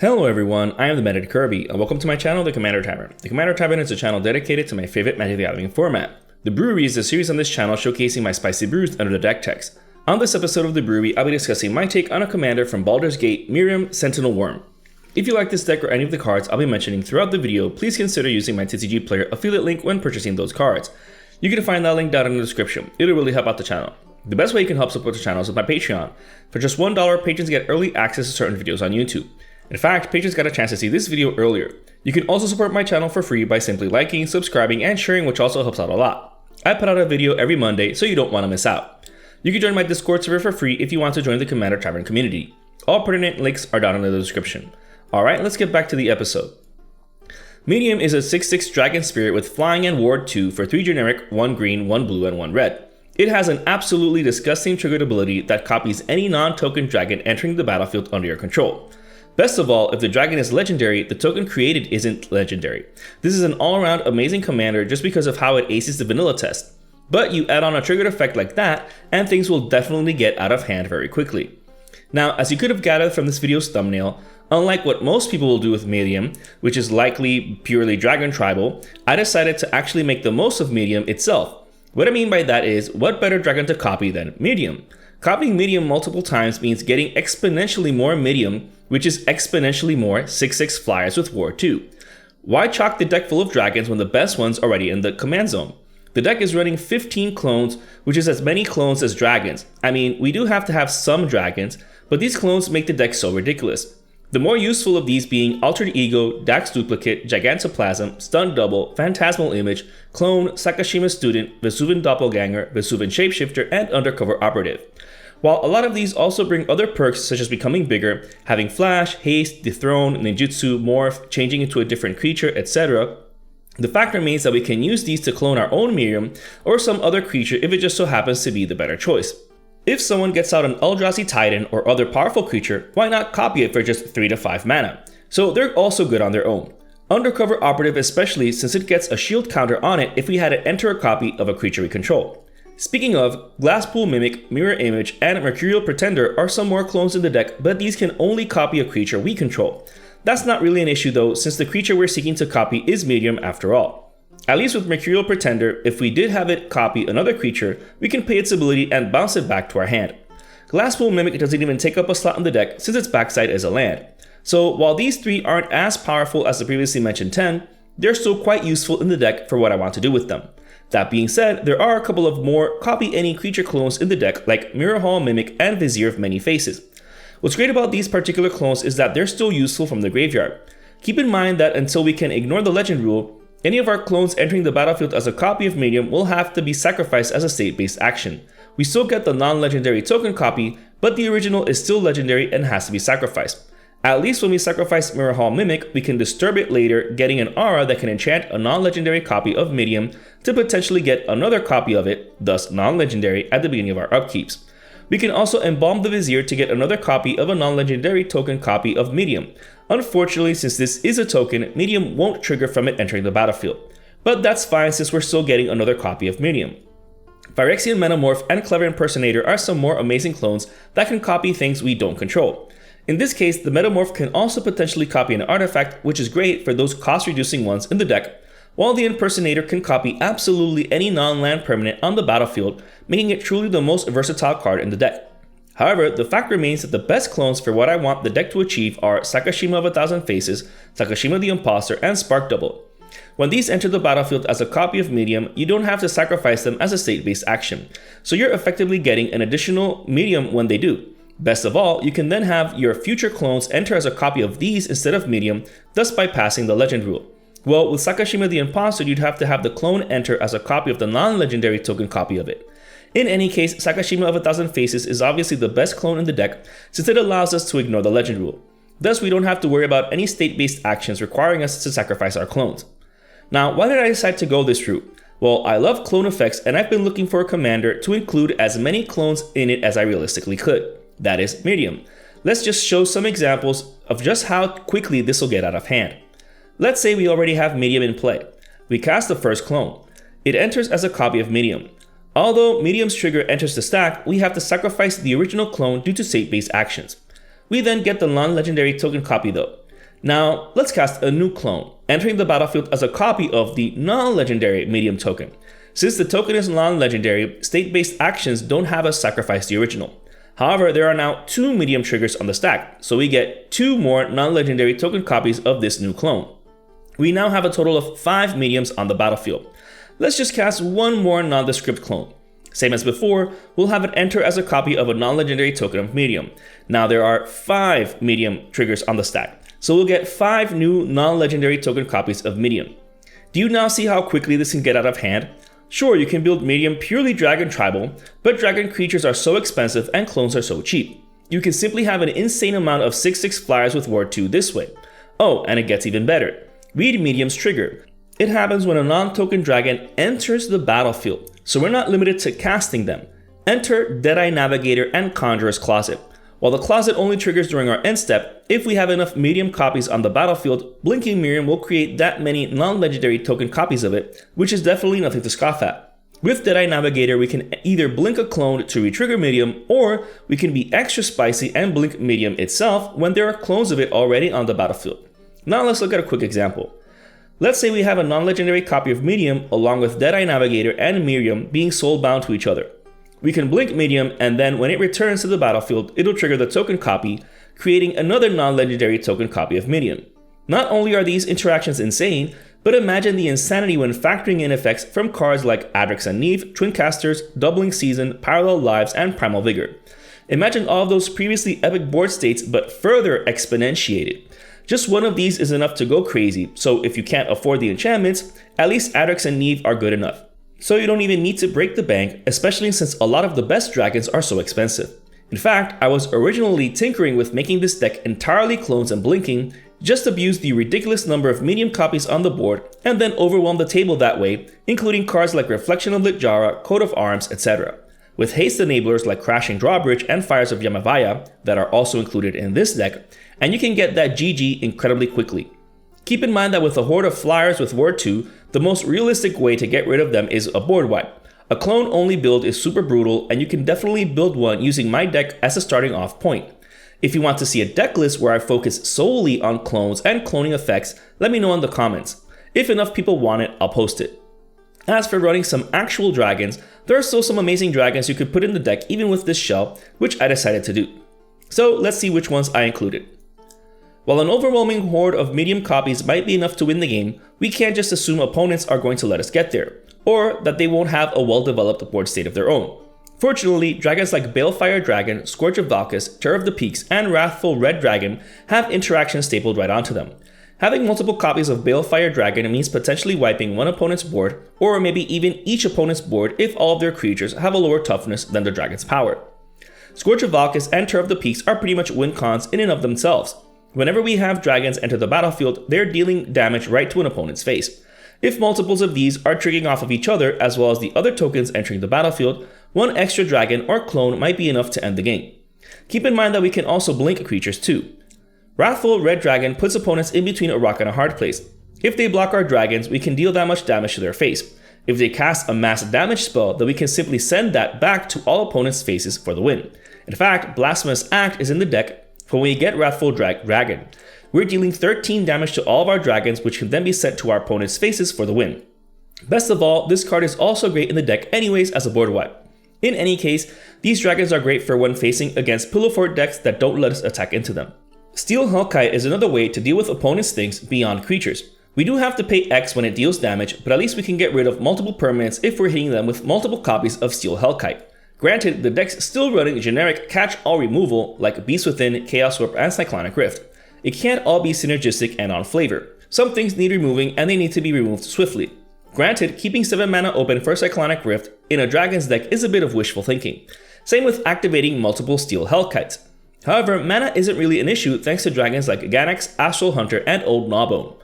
Hello everyone, I am the Meta Kirby, and welcome to my channel, The Commander Tavern. The Commander Tavern is a channel dedicated to my favorite Magic the Gathering format. The Brewery is a series on this channel showcasing my spicy brews under the deck text. On this episode of The Brewery, I'll be discussing my take on a commander from Baldur's Gate, Miirym, Sentinel Wyrm. If you like this deck or any of the cards I'll be mentioning throughout the video, please consider using my TCG Player affiliate link when purchasing those cards. You can find that link down in the description. It'll really help out the channel. The best way you can help support the channel is with my Patreon. For just $1, patrons get early access to certain videos on YouTube. In fact, patrons got a chance to see this video earlier. You can also support my channel for free by simply liking, subscribing, and sharing, which also helps out a lot. I put out a video every Monday, so you don't want to miss out. You can join my Discord server for free if you want to join the Commander Tavern community. All pertinent links are down in the description. Alright, let's get back to the episode. Miirym is a 6/6 dragon spirit with flying and ward 2 for 3 generic, 1 green, 1 blue, and 1 red. It has an absolutely disgusting triggered ability that copies any non-token dragon entering the battlefield under your control. Best of all, if the dragon is legendary, the token created isn't legendary. This is an all-around amazing commander just because of how it aces the vanilla test. But you add on a triggered effect like that, and things will definitely get out of hand very quickly. Now, as you could have gathered from this video's thumbnail, unlike what most people will do with Miirym, which is likely purely dragon tribal, I decided to actually make the most of Miirym itself. What I mean by that is, what better dragon to copy than Miirym? Copying Miirym multiple times means getting exponentially more Miirym, which is exponentially more 6/6 flyers with Ward 2. Why chalk the deck full of dragons when the best one's already in the command zone? The deck is running 15 clones, which is as many clones as dragons. I mean, we do have to have some dragons, but these clones make the deck so ridiculous. The more useful of these being Altered Ego, Dax Duplicate, Gigantoplasm, Stun Double, Phantasmal Image, Clone, Sakashima Student, Vesuvian Doppelganger, Vesuvian Shapeshifter, and Undercover Operative. While a lot of these also bring other perks such as becoming bigger, having Flash, Haste, Dethrone, Ninjutsu, Morph, changing into a different creature, etc., the fact remains that we can use these to clone our own Miirym or some other creature if it just so happens to be the better choice. If someone gets out an Eldrazi Titan or other powerful creature, why not copy it for just 3 to 5 mana? So they're also good on their own. Undercover Operative especially, since it gets a shield counter on it if we had to enter a copy of a creature we control. Speaking of, Glasspool Mimic, Mirror Image, and Mercurial Pretender are some more clones in the deck, but these can only copy a creature we control. That's not really an issue though, since the creature we're seeking to copy is Miirym after all. At least with Mercurial Pretender, if we did have it copy another creature, we can pay its ability and bounce it back to our hand. Glasspool Mimic doesn't even take up a slot in the deck since its backside is a land. So while these 3 aren't as powerful as the previously mentioned 10, they're still quite useful in the deck for what I want to do with them. That being said, there are a couple of more copy any creature clones in the deck like Mirror Hall Mimic and Vizier of Many Faces. What's great about these particular clones is that they're still useful from the graveyard. Keep in mind that until we can ignore the legend rule, any of our clones entering the battlefield as a copy of Miirym will have to be sacrificed as a state-based action. We still get the non-legendary token copy, but the original is still legendary and has to be sacrificed. At least when we sacrifice Mirror Hall Mimic, we can disturb it later, getting an aura that can enchant a non-legendary copy of Miirym to potentially get another copy of it, thus non-legendary, at the beginning of our upkeeps. We can also embalm the Vizier to get another copy of a non-legendary token copy of Miirym. Unfortunately, since this is a token, Miirym won't trigger from it entering the battlefield. But that's fine since we're still getting another copy of Miirym. Phyrexian Metamorph and Clever Impersonator are some more amazing clones that can copy things we don't control. In this case, the Metamorph can also potentially copy an artifact, which is great for those cost-reducing ones in the deck, while the Impersonator can copy absolutely any non-land permanent on the battlefield, making it truly the most versatile card in the deck. However, the fact remains that the best clones for what I want the deck to achieve are Sakashima of 1,000 Faces, Sakashima the Imposter, and Spark Double. When these enter the battlefield as a copy of Miirym, you don't have to sacrifice them as a state-based action, so you're effectively getting an additional Miirym when they do. Best of all, you can then have your future clones enter as a copy of these instead of Miirym, thus bypassing the legend rule. Well, with Sakashima the Imposter, you'd have to have the clone enter as a copy of the non-legendary token copy of it. In any case, Sakashima of 1,000 Faces is obviously the best clone in the deck since it allows us to ignore the legend rule. Thus, we don't have to worry about any state-based actions requiring us to sacrifice our clones. Now, why did I decide to go this route? Well, I love clone effects and I've been looking for a commander to include as many clones in it as I realistically could. That is Miirym. Let's just show some examples of just how quickly this will get out of hand. Let's say we already have Miirym in play. We cast the first clone. It enters as a copy of Miirym. Although Miirym's trigger enters the stack, we have to sacrifice the original clone due to state-based actions. We then get the non-legendary token copy though. Now, let's cast a new clone, entering the battlefield as a copy of the non-legendary Miirym token. Since the token is non-legendary, state-based actions don't have us sacrifice the original. However, there are now 2 Miirym triggers on the stack, so we get 2 more non-legendary token copies of this new clone. We now have a total of 5 Miiryms on the battlefield. Let's just cast one more nondescript clone. Same as before, we'll have it enter as a copy of a non-legendary token of Miirym. Now there are 5 Miirym triggers on the stack, so we'll get 5 new non-legendary token copies of Miirym. Do you now see how quickly this can get out of hand? Sure, you can build Miirym purely dragon tribal, but dragon creatures are so expensive and clones are so cheap. You can simply have an insane amount of 6/6 flyers with Ward 2 this way. Oh, and it gets even better. Read Miirym's trigger. It happens when a non-token dragon enters the battlefield, so we're not limited to casting them. Enter Deadeye Navigator and Conjurer's Closet. While the closet only triggers during our end step, if we have enough Miirym copies on the battlefield, Blinking Miirym will create that many non-legendary token copies of it, which is definitely nothing to scoff at. With Deadeye Navigator, we can either blink a clone to retrigger Miirym, or we can be extra spicy and blink Miirym itself when there are clones of it already on the battlefield. Now let's look at a quick example. Let's say we have a non-legendary copy of Miirym along with Deadeye Navigator and Miirym being soulbound to each other. We can blink Miirym, and then when it returns to the battlefield, it'll trigger the token copy, creating another non-legendary token copy of Miirym. Not only are these interactions insane, but imagine the insanity when factoring in effects from cards like Adrix and Neve, Twin Casters, Doubling Season, Parallel Lives, and Primal Vigor. Imagine all of those previously epic board states, but further exponentiated. Just one of these is enough to go crazy, so if you can't afford the enchantments, at least Adrix and Neve are good enough. So you don't even need to break the bank, especially since a lot of the best dragons are so expensive. In fact, I was originally tinkering with making this deck entirely clones and blinking, just abuse the ridiculous number of Miirym copies on the board, and then overwhelm the table that way, including cards like Reflection of Littjara, Coat of Arms, etc. With haste enablers like Crashing Drawbridge and Fires of Yamavaya that are also included in this deck, and you can get that GG incredibly quickly. Keep in mind that with a horde of flyers with Ward 2, the most realistic way to get rid of them is a board wipe. A clone only build is super brutal, and you can definitely build one using my deck as a starting off point. If you want to see a deck list where I focus solely on clones and cloning effects, let me know in the comments. If enough people want it, I'll post it. As for running some actual dragons, there are still some amazing dragons you could put in the deck even with this shell, which I decided to do. So let's see which ones I included. While an overwhelming horde of Miirym copies might be enough to win the game, we can't just assume opponents are going to let us get there, or that they won't have a well-developed board state of their own. Fortunately, dragons like Balefire Dragon, Scourge of Valkis, Terror of the Peaks, and Wrathful Red Dragon have interactions stapled right onto them. Having multiple copies of Balefire Dragon means potentially wiping one opponent's board, or maybe even each opponent's board if all of their creatures have a lower toughness than the dragon's power. Scourge of Valkis and Terror of the Peaks are pretty much win cons in and of themselves. Whenever we have dragons enter the battlefield, they're dealing damage right to an opponent's face. If multiples of these are triggering off of each other as well as the other tokens entering the battlefield, one extra dragon or clone might be enough to end the game. Keep in mind that we can also blink creatures too. Wrathful Red Dragon puts opponents in between a rock and a hard place. If they block our dragons, we can deal that much damage to their face. If they cast a mass damage spell, then we can simply send that back to all opponents' faces for the win. In fact, Blasphemous Act is in the deck for when we get Wrathful Dragon. We're dealing 13 damage to all of our dragons, which can then be sent to our opponent's faces for the win. Best of all, this card is also great in the deck anyways as a board wipe. In any case, these dragons are great for when facing against Pillow Fort decks that don't let us attack into them. Steel Hellkite is another way to deal with opponents' things beyond creatures. We do have to pay X when it deals damage, but at least we can get rid of multiple permanents if we're hitting them with multiple copies of Steel Hellkite. Granted, the deck's still running generic catch-all removal like Beast Within, Chaos Warp, and Cyclonic Rift. It can't all be synergistic and on flavor. Some things need removing and they need to be removed swiftly. Granted, keeping 7 mana open for Cyclonic Rift in a dragon's deck is a bit of wishful thinking. Same with activating multiple Steel Hellkites. However, mana isn't really an issue thanks to dragons like Ganax, Astral Hunter, and Old Gnawbone.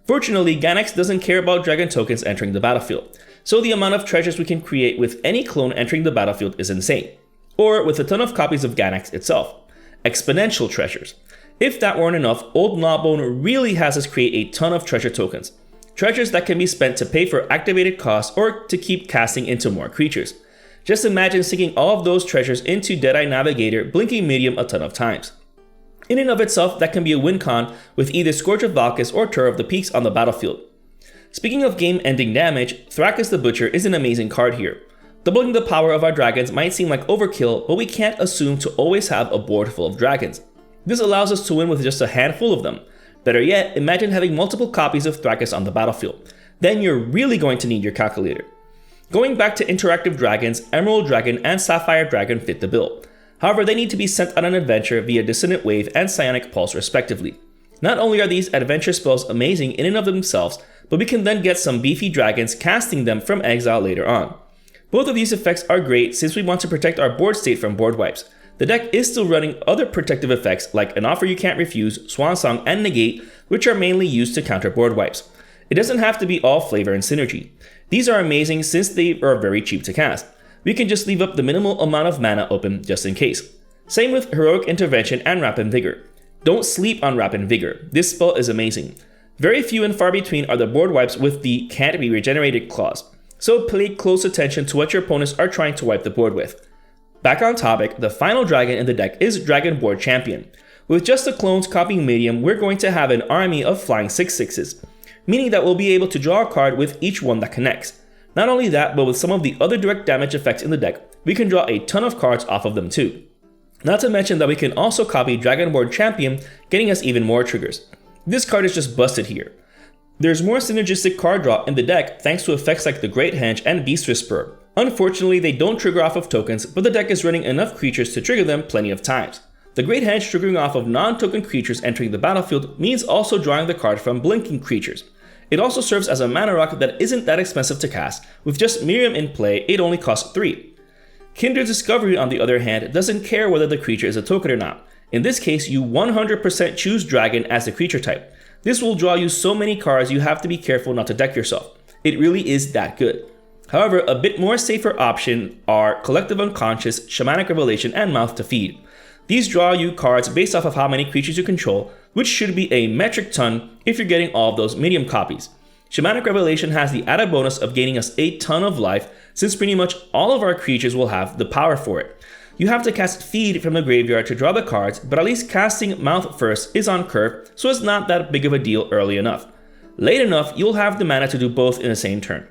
Fortunately, Ganax doesn't care about dragon tokens entering the battlefield, so the amount of treasures we can create with any clone entering the battlefield is insane. Or with a ton of copies of Ganax itself. Exponential treasures. If that weren't enough, Old Gnawbone really has us create a ton of treasure tokens. Treasures that can be spent to pay for activated costs or to keep casting into more creatures. Just imagine sinking all of those treasures into Deadeye Navigator, blinking Miirym a ton of times. In and of itself, that can be a win con with either Scourge of Valkis or Tur of the Peaks on the battlefield. Speaking of game-ending damage, Thrakus the Butcher is an amazing card here. Doubling the power of our dragons might seem like overkill, but we can't assume to always have a board full of dragons. This allows us to win with just a handful of them. Better yet, imagine having multiple copies of Thrakus on the battlefield. Then you're really going to need your calculator. Going back to interactive dragons, Emerald Dragon and Sapphire Dragon fit the bill. However, they need to be sent on an adventure via Dissonant Wave and Psionic Pulse respectively. Not only are these adventure spells amazing in and of themselves, but we can then get some beefy dragons casting them from exile later on. Both of these effects are great since we want to protect our board state from board wipes. The deck is still running other protective effects like An Offer You Can't Refuse, Swansong, and Negate, which are mainly used to counter board wipes. It doesn't have to be all flavor and synergy. These are amazing since they are very cheap to cast. We can just leave up the minimal amount of mana open just in case. Same with Heroic Intervention and Rapid Vigor. Don't sleep on Rapid Vigor, this spell is amazing. Very few and far between are the board wipes with the can't be regenerated clause, so pay close attention to what your opponents are trying to wipe the board with. Back on topic, the final dragon in the deck is Dragonborn Champion. With just the clones copying Miirym, we're going to have an army of flying 6/6s, meaning that we'll be able to draw a card with each one that connects. Not only that, but with some of the other direct damage effects in the deck, we can draw a ton of cards off of them too. Not to mention that we can also copy Dragonborn Champion, getting us even more triggers. This card is just busted here. There's more synergistic card draw in the deck thanks to effects like the Great Henge and Beast Whisperer. Unfortunately, they don't trigger off of tokens, but the deck is running enough creatures to trigger them plenty of times. The Great Henge triggering off of non-token creatures entering the battlefield means also drawing the card from blinking creatures. It also serves as a mana rock that isn't that expensive to cast. With just Miirym in play, it only costs 3. Kindred Discovery, on the other hand, doesn't care whether the creature is a token or not. In this case, you 100% choose Dragon as the creature type. This will draw you so many cards you have to be careful not to deck yourself. It really is that good. However, a bit more safer option are Collective Unconscious, Shamanic Revelation, and Mouth to Feed. These draw you cards based off of how many creatures you control, which should be a metric ton if you're getting all of those Miirym copies. Shamanic Revelation has the added bonus of gaining us a ton of life, since pretty much all of our creatures will have the power for it. You have to cast Feed from the graveyard to draw the cards, but at least casting Mouth first is on curve, so it's not that big of a deal early enough. Late enough, you'll have the mana to do both in the same turn.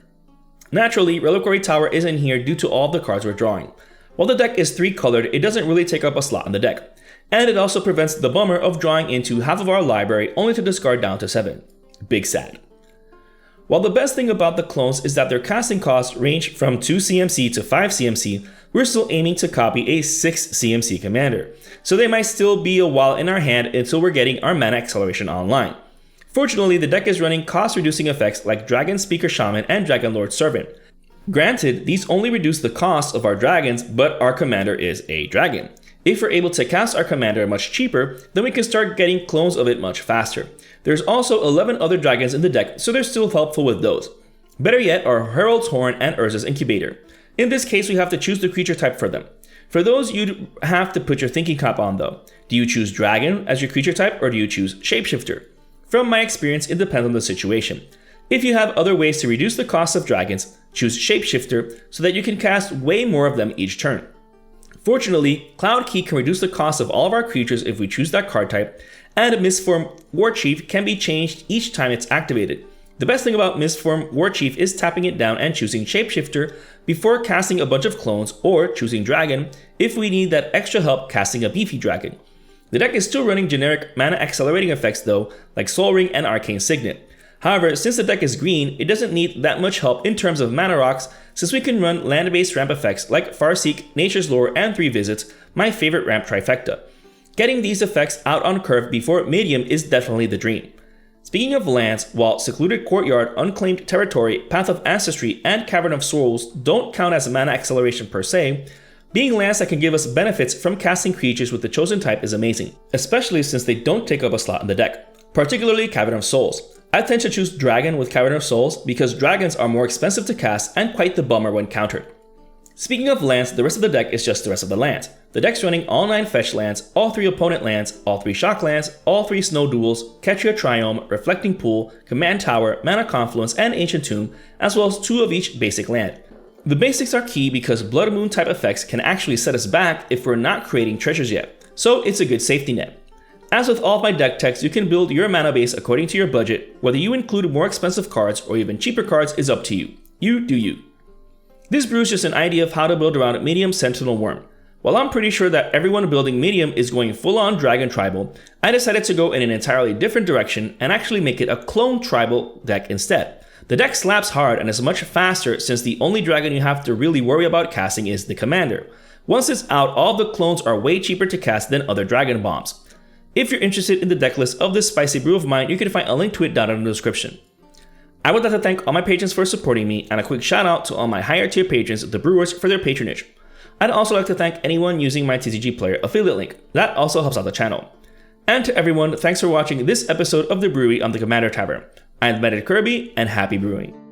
Naturally, Reliquary Tower isn't here due to all the cards we're drawing. While the deck is 3-colored, it doesn't really take up a slot in the deck. And it also prevents the bummer of drawing into half of our library only to discard down to 7. Big sad. While the best thing about the clones is that their casting costs range from 2 CMC to 5 CMC, we're still aiming to copy a 6 CMC commander. So they might still be a while in our hand until we're getting our mana acceleration online. Fortunately, the deck is running cost-reducing effects like Dragon Speaker Shaman and Dragon Lord Servant. Granted, these only reduce the cost of our dragons, but our commander is a dragon. If we're able to cast our commander much cheaper, then we can start getting clones of it much faster. There's also 11 other dragons in the deck, so they're still helpful with those. Better yet are Herald's Horn and Urza's Incubator. In this case, we have to choose the creature type for them. For those, you'd have to put your thinking cap on though. Do you choose Dragon as your creature type, or do you choose Shapeshifter? From my experience, it depends on the situation. If you have other ways to reduce the cost of dragons, choose Shapeshifter so that you can cast way more of them each turn. Fortunately, Cloud Key can reduce the cost of all of our creatures if we choose that card type, and Mistform War Chief can be changed each time it's activated. The best thing about Mistform War Chief is tapping it down and choosing Shapeshifter before casting a bunch of clones, or choosing Dragon if we need that extra help casting a beefy dragon. The deck is still running generic mana accelerating effects though, like Soul Ring and Arcane Signet. However, since the deck is green, it doesn't need that much help in terms of mana rocks, since we can run land-based ramp effects like Farseek, Nature's Lore, and 3 Visits, my favorite ramp trifecta. Getting these effects out on curve before Miirym is definitely the dream. Speaking of lands, while Secluded Courtyard, Unclaimed Territory, Path of Ancestry, and Cavern of Souls don't count as mana acceleration per se, being lands that can give us benefits from casting creatures with the chosen type is amazing, especially since they don't take up a slot in the deck, particularly Cavern of Souls. I tend to choose Dragon with Cavern of Souls because dragons are more expensive to cast and quite the bummer when countered. Speaking of lands, the rest of the deck is just the rest of the lands. The deck's running all 9 fetch lands, all 3 opponent lands, all 3 shock lands, all 3 snow duels, Ketria Triome, Reflecting Pool, Command Tower, Mana Confluence, and Ancient Tomb, as well as 2 of each basic land. The basics are key because Blood Moon type effects can actually set us back if we're not creating treasures yet, so it's a good safety net. As with all of my deck techs, you can build your mana base according to your budget. Whether you include more expensive cards or even cheaper cards is up to you. You do you. This brew is just an idea of how to build around Miirym Sentinel Wyrm. While I'm pretty sure that everyone building Miirym is going full on Dragon Tribal, I decided to go in an entirely different direction and actually make it a clone tribal deck instead. The deck slaps hard and is much faster since the only dragon you have to really worry about casting is the commander. Once it's out, all of the clones are way cheaper to cast than other dragon bombs. If you're interested in the deck list of this spicy brew of mine, you can find a link to it down in the description. I would like to thank all my patrons for supporting me, and a quick shout out to all my higher tier patrons, the brewers, for their patronage. I'd also like to thank anyone using my TCG Player affiliate link. That also helps out the channel. And to everyone, thanks for watching this episode of The Brewery on the Commander Tavern. I'm Medic Kirby, and happy brewing.